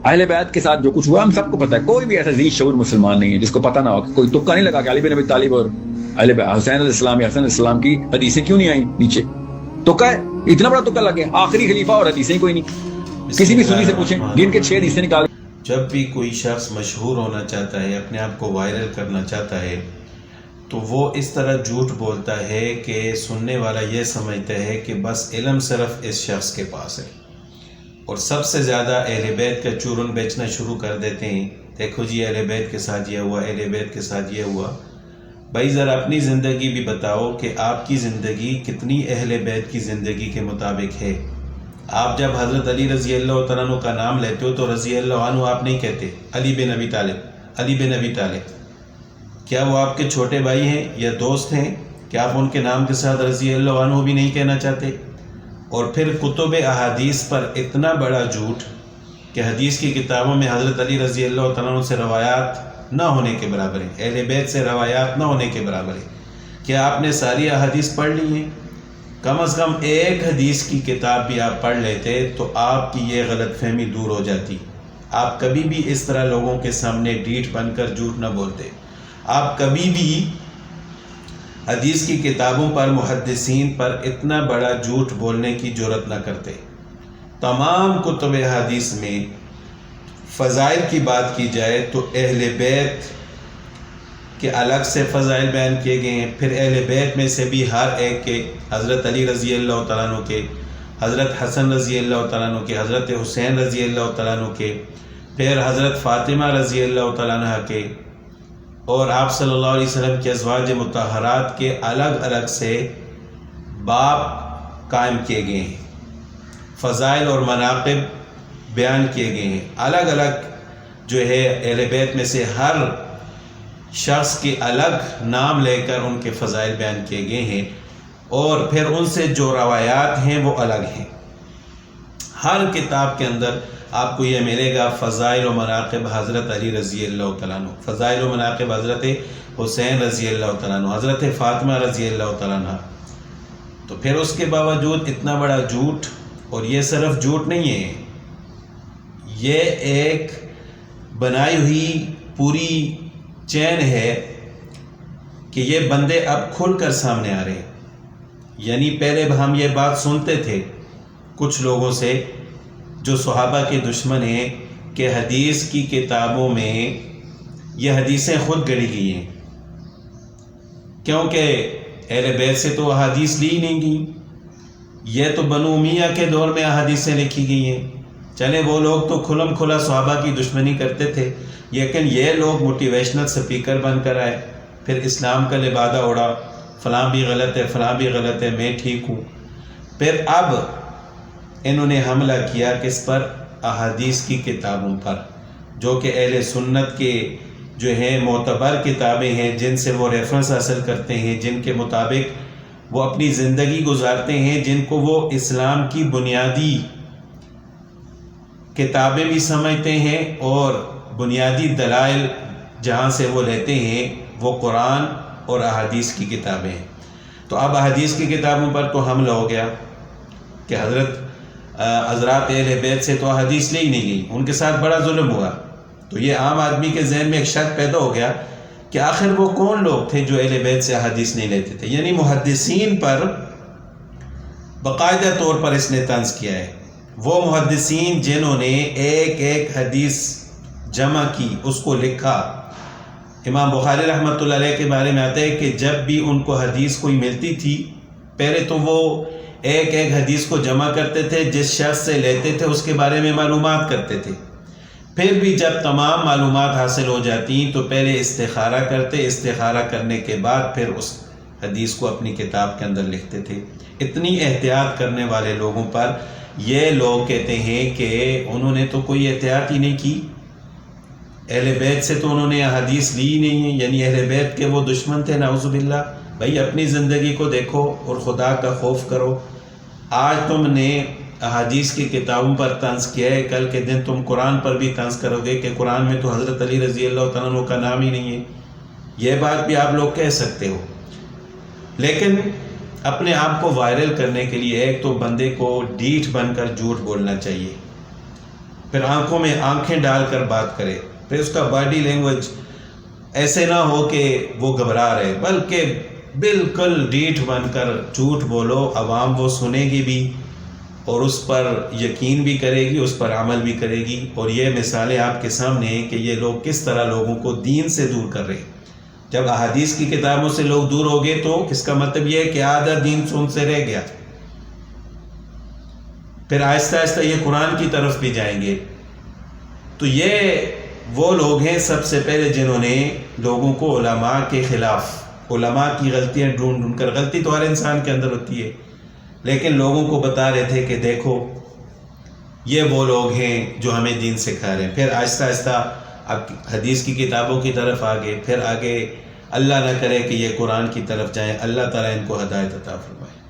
اہل بیت کے ساتھ جو کچھ ہوا ہم سب کو پتا ہے. کوئی بھی ایسا ذی شعور مسلمان نہیں ہے جس کو پتہ نہ ہو. کوئی تکا نہیں لگا کہ علی بن ابی طالب اور حسین علیہ السلام یا حسن علیہ السلام کی حدیثیں کیوں نہیں آئیں نیچے. تکا ہے, اتنا بڑا تکا لگ گیا. آخری خلیفہ اور حدیثیں کوئی نہیں. کسی بھی سنی سے پوچھیں, گن کے 6 حدیثیں نکال. جب بھی کوئی شخص مشہور ہونا چاہتا ہے, اپنے آپ کو وائرل کرنا چاہتا ہے, تو وہ اس طرح جھوٹ بولتا ہے کہ سننے والا یہ سمجھتا ہے کہ بس علم صرف اس شخص کے پاس ہے, اور سب سے زیادہ اہل بیت کا چورن بیچنا شروع کر دیتے ہیں. دیکھو جی اہل بیت کے ساتھ یہ ہوا, اہل بیت کے ساتھ یہ ہوا. بھائی ذرا اپنی زندگی بھی بتاؤ کہ آپ کی زندگی کتنی اہل بیت کی زندگی کے مطابق ہے. آپ جب حضرت علی رضی اللہ تعالیٰ عنہ کا نام لیتے ہو تو رضی اللہ عنہ آپ نہیں کہتے, علی بن ابی طالب, علی بن ابی طالب. کیا وہ آپ کے چھوٹے بھائی ہیں یا دوست ہیں کہ آپ ان کے نام کے ساتھ رضی اللہ عنہ بھی نہیں کہنا چاہتے؟ اور پھر کتب احادیث پر اتنا بڑا جھوٹ کہ حدیث کی کتابوں میں حضرت علی رضی اللہ تعالیٰ عنہ سے روایات نہ ہونے کے برابر ہیں, اہل بیت سے روایات نہ ہونے کے برابر ہیں. کیا آپ نے ساری احادیث پڑھ لی ہیں؟ کم از کم ایک حدیث کی کتاب بھی آپ پڑھ لیتے تو آپ کی یہ غلط فہمی دور ہو جاتی. آپ کبھی بھی اس طرح لوگوں کے سامنے ڈیٹھ بن کر جھوٹ نہ بولتے. آپ کبھی بھی حدیث کی کتابوں پر, محدثین پر اتنا بڑا جھوٹ بولنے کی جرات نہ کرتے. تمام کتب حدیث میں فضائل کی بات کی جائے تو اہل بیت کے الگ سے فضائل بیان کیے گئے ہیں. پھر اہل بیت میں سے بھی ہر ایک کے, حضرت علی رضی اللہ تعالیٰ عنہ کے, حضرت حسن رضی اللہ تعالیٰ عنہ کے, حضرت حسین رضی اللہ تعالیٰ عنہ کے, پھر حضرت فاطمہ رضی اللہ تعالیٰ عنہ کے, اور آپ صلی اللہ علیہ وسلم کے ازواج مطہرات کے الگ الگ سے باب قائم کیے گئے ہیں. فضائل اور مناقب بیان کیے گئے ہیں. الگ الگ جو ہے اہل بیت میں سے ہر شخص کے الگ نام لے کر ان کے فضائل بیان کیے گئے ہیں, اور پھر ان سے جو روایات ہیں وہ الگ ہیں. ہر کتاب کے اندر آپ کو یہ ملے گا فضائل و مناقب حضرت علی رضی اللہ تعالیٰ عنہ, فضائل و مناقب حضرت حسین رضی اللہ تعالیٰ عنہ, حضرت فاطمہ رضی اللہ تعالیٰ عنہ. تو پھر اس کے باوجود اتنا بڑا جھوٹ. اور یہ صرف جھوٹ نہیں ہے, یہ ایک بنائی ہوئی پوری چین ہے کہ یہ بندے اب کھل کر سامنے آ رہے ہیں. یعنی پہلے ہم یہ بات سنتے تھے کچھ لوگوں سے جو صحابہ کے دشمن ہیں کہ حدیث کی کتابوں میں یہ حدیثیں خود گڑھی گئی ہیں, کیونکہ اہل بیت سے تو احادیث لی نہیں گئی, یہ تو بنو امیہ کے دور میں احادیثیں لکھی گئی ہیں. چلے وہ لوگ تو کھلم کھلا صحابہ کی دشمنی کرتے تھے, لیکن یہ لوگ موٹیویشنل سپیکر بن کر آئے, پھر اسلام کا لبادہ اڑا, فلاں بھی غلط ہے, فلاں بھی غلط ہے, میں ٹھیک ہوں. پھر اب انہوں نے حملہ کیا کس پر؟ احادیث کی کتابوں پر, جو کہ اہل سنت کے جو ہیں معتبر کتابیں ہیں, جن سے وہ ریفرنس حاصل کرتے ہیں, جن کے مطابق وہ اپنی زندگی گزارتے ہیں, جن کو وہ اسلام کی بنیادی کتابیں بھی سمجھتے ہیں, اور بنیادی دلائل جہاں سے وہ لیتے ہیں وہ قرآن اور احادیث کی کتابیں ہیں. تو اب احادیث کی کتابوں پر تو حملہ ہو گیا کہ حضرات اہل بیت سے تو احادیث لی نہیں گئی, ان کے ساتھ بڑا ظلم ہوا. تو یہ عام آدمی کے ذہن میں ایک شک پیدا ہو گیا کہ آخر وہ کون لوگ تھے جو اہل بیت سے احادیث نہیں لیتے تھے. یعنی محدثین پر باقاعدہ طور پر اس نے طنز کیا ہے. وہ محدثین جنہوں نے ایک ایک حدیث جمع کی, اس کو لکھا. امام بخاری رحمۃ اللہ علیہ کے بارے میں آتا ہے کہ جب بھی ان کو حدیث کوئی ملتی تھی, پہلے تو وہ ایک ایک حدیث کو جمع کرتے تھے, جس شخص سے لیتے تھے اس کے بارے میں معلومات کرتے تھے. پھر بھی جب تمام معلومات حاصل ہو جاتی تو پہلے استخارہ کرتے, استخارہ کرنے کے بعد پھر اس حدیث کو اپنی کتاب کے اندر لکھتے تھے. اتنی احتیاط کرنے والے لوگوں پر یہ لوگ کہتے ہیں کہ انہوں نے تو کوئی احتیاط ہی نہیں کی, اہل بیت سے تو انہوں نے حدیث لی نہیں ہے, یعنی اہل بیت کے وہ دشمن تھے, نعوذ باللہ. بھائی اپنی زندگی کو دیکھو اور خدا کا خوف کرو. آج تم نے احادیث کی کتابوں پر طنز کیا ہے, کل کے دن تم قرآن پر بھی طنز کرو گے کہ قرآن میں تو حضرت علی رضی اللہ تعالیٰ عنہ کا نام ہی نہیں ہے. یہ بات بھی آپ لوگ کہہ سکتے ہو, لیکن اپنے آپ کو وائرل کرنے کے لیے ایک تو بندے کو ڈیٹھ بن کر جھوٹ بولنا چاہیے, پھر آنکھوں میں آنکھیں ڈال کر بات کرے، پھر اس کا باڈی لینگویج ایسے نہ ہو کہ وہ گھبرا رہے، بلکہ بالکل ڈیٹھ بن کر جھوٹ بولو، عوام وہ سنے گی بھی اور اس پر یقین بھی کرے گی، اس پر عمل بھی کرے گی۔ اور یہ مثالیں آپ کے سامنے ہیں کہ یہ لوگ کس طرح لوگوں کو دین سے دور کر رہے ہیں۔ جب احادیث کی کتابوں سے لوگ دور ہو گئے تو اس کا مطلب یہ ہے کہ آدھا دین ان سے رہ گیا، پھر آہستہ آہستہ یہ قرآن کی طرف بھی جائیں گے۔ تو یہ وہ لوگ ہیں سب سے پہلے جنہوں نے لوگوں کو علماء کے خلاف، علماء کی غلطیاں ڈھونڈ کر، غلطی تو ہر انسان کے اندر ہوتی ہے، لیکن لوگوں کو بتا رہے تھے کہ دیکھو یہ وہ لوگ ہیں جو ہمیں دین سکھا رہے ہیں۔ پھر آہستہ آہستہ اب حدیث کی کتابوں کی طرف آگے، پھر آگے اللہ نہ کرے کہ یہ قرآن کی طرف جائیں۔ اللہ تعالیٰ ان کو ہدایت عطا فرمائے۔